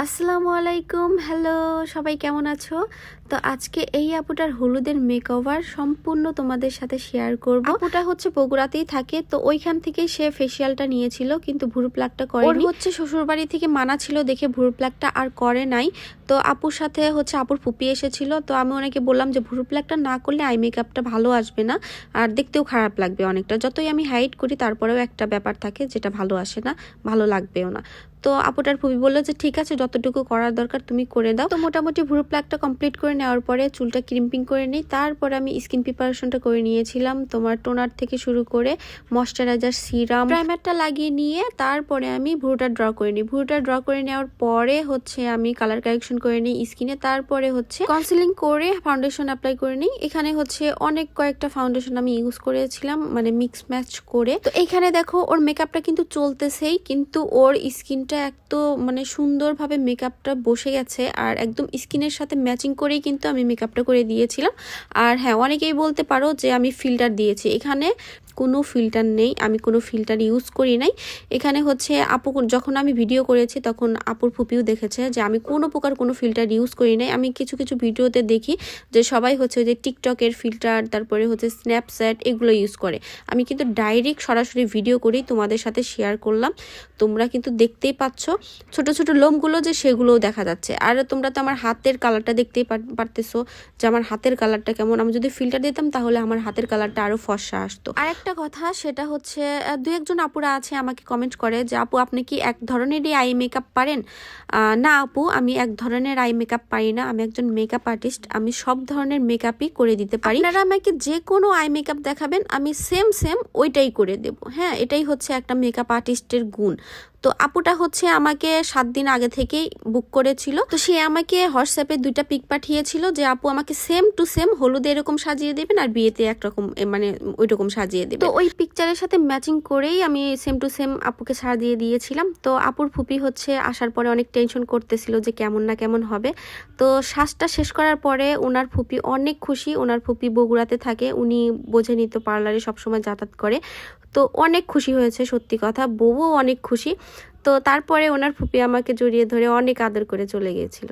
আসসালামু আলাইকুম, হ্যালো সবাই কেমন আছো? তো আজকে এই আপুটার হলুদের মেকওভার সম্পূর্ণ তোমাদের সাথে শেয়ার করব। আপুটা হচ্ছে বগুড়াতেই থাকে, তো ওইখান থেকে সে ফেসিয়ালটা নিয়েছিল কিন্তু ভুরু প্লাকটা করেনি। ওর হচ্ছে শ্বশুরবাড়ি থেকে মানা ছিল দেখে ভুরু প্লাকটা আর করে নাই। তো আপুর সাথে হচ্ছে আপুর ফুপি এসেছিল, তো আমি ওনাকে বললাম যে ভুরু প্লাকটা না করলে আই মেকআপটা ভালো আসবে না আর দেখতেও খারাপ লাগবে অনেকটা। যতই আমি হাইড করি তারপরেও একটা ব্যাপার থাকে যেটা ভালো আসে না, ভালো লাগবেও না। তো আপুটার ফুপি বললো যে ঠিক আছে, যতটুকু করার দরকার তুমি করে দাও। তো মোটামুটি ভুরু প্লাকটা কমপ্লিট করে নেওয়ার পরে চুলটা ক্রিম্পিং করে নিই। তারপরে আমি স্কিন প্রিপারেশনটা করে নিয়েছিলাম, তোমার টোনার থেকে শুরু করে ময়শ্চারাইজার, সিরাম, প্রাইমারটা লাগিয়ে নিয়ে তারপরে আমি ভুরুটা ড্র করে নিই। ভুরুটা ড্র করে নেওয়ার পরে হচ্ছে আমি কালার কারেকশন করে নিই স্কিনে। তারপরে হচ্ছে কনসিলিং করে ফাউন্ডেশন অ্যাপ্লাই করে নিই। এখানে হচ্ছে অনেক কয়েকটা ফাউন্ডেশন আমি ইউজ করেছিলাম, মানে মিক্স ম্যাচ করে। তো এইখানে দেখো ওর মেকআপটা কিন্তু চলতেছেই, কিন্তু ওর স্কিনটা এত মানে সুন্দরভাবে মেকআপটা বসে গেছে আর একদম স্কিনের সাথে ম্যাচিং করেই কিন্তু আমি মেকআপটা করে দিয়েছিলাম। আর হ্যাঁ, অনেকেই বলতে পারো যে আমি ফিল্টার দিয়েছি, এখানে কোনো ফিল্টার নেই, আমি কোনো ফিল্টার ইউজ করি নাই। এখানে হচ্ছে আপু যখন আমি ভিডিও করেছি তখন আপুর ফুপিও দেখেছে যে আমি কোনো প্রকার কোনো ফিল্টার ইউজ করি নাই। আমি কিছু কিছু ভিডিওতে দেখি যে সবাই হচ্ছে যে টিকটকের ফিল্টার, তারপরে হচ্ছে স্ন্যাপচ্যাট এগুলো ইউজ করে। আমি কিন্তু ডাইরেক্ট সরাসরি ভিডিও করেই তোমাদের সাথে শেয়ার করলাম। তোমরা কিন্তু দেখতেই পাচ্ছ ছোট ছোট লোমগুলো যে সেগুলোও দেখা যাচ্ছে। আর তোমরা তো আমার হাতের কালারটা দেখতেই পারতেছো যে আমার হাতের কালারটা কেমন। আমি যদি ফিল্টার দিতাম তাহলে আমার হাতের কালারটা আরো ফর্সা আসতো। আর একটা কথা, সেটা হচ্ছে দু একজন আপুরা আছে আমাকে কমেন্ট করে যে আপু আপনি কি এক ধরনেরই আই মেকআপ পারেন? না আপু, আমি এক ধরনের আই মেকআপ পারি না, আমি একজন মেকআপ আর্টিস্ট। আমি সব ধরনের মেকআপই করে দিতে পারি। আপনারা আমাকে যে কোনো আই মেকআপ দেখাবেন আমি সেম ওইটাই করে দেব। হ্যাঁ, এটাই হচ্ছে একটা মেকআপ আর্টিস্টের গুণ। তো আপুটা হচ্ছে আমাকে 7 দিন আগে থেকেই বুক করেছিল। তো সে আমাকে হোয়াটসঅ্যাপে 2টা পিক পাঠিয়েছিল যে আপু আমাকে সেম টু সেম হলুদে এরকম সাজিয়ে দেবেন আর বিয়েতে একরকম মানে ওই রকম সাজিয়ে দেবেন। তো ওই পিকচারের সাথে ম্যাচিং করেই আমি সেম টু সেম আপুকে সাজিয়ে দিয়েছিলাম। তো আপুর ফুপি হচ্ছে আসার পরে অনেক টেনশন করতেছিল যে কেমন না কেমন হবে। তো সাজটা শেষ করার পরে ওনার ফুপি অনেক খুশি। ওনার ফুপি বগুড়াতে থাকে, উনি বোঝে নিত পার্লারে সবসময় যাতায়াত করে। তো অনেক খুশি হয়েছে, সত্যি কথা, বউও অনেক খুশি। তো তারপরে ওনার ফুপি আমাকে জড়িয়ে ধরে অনেক আদর করে চলে গিয়েছিল।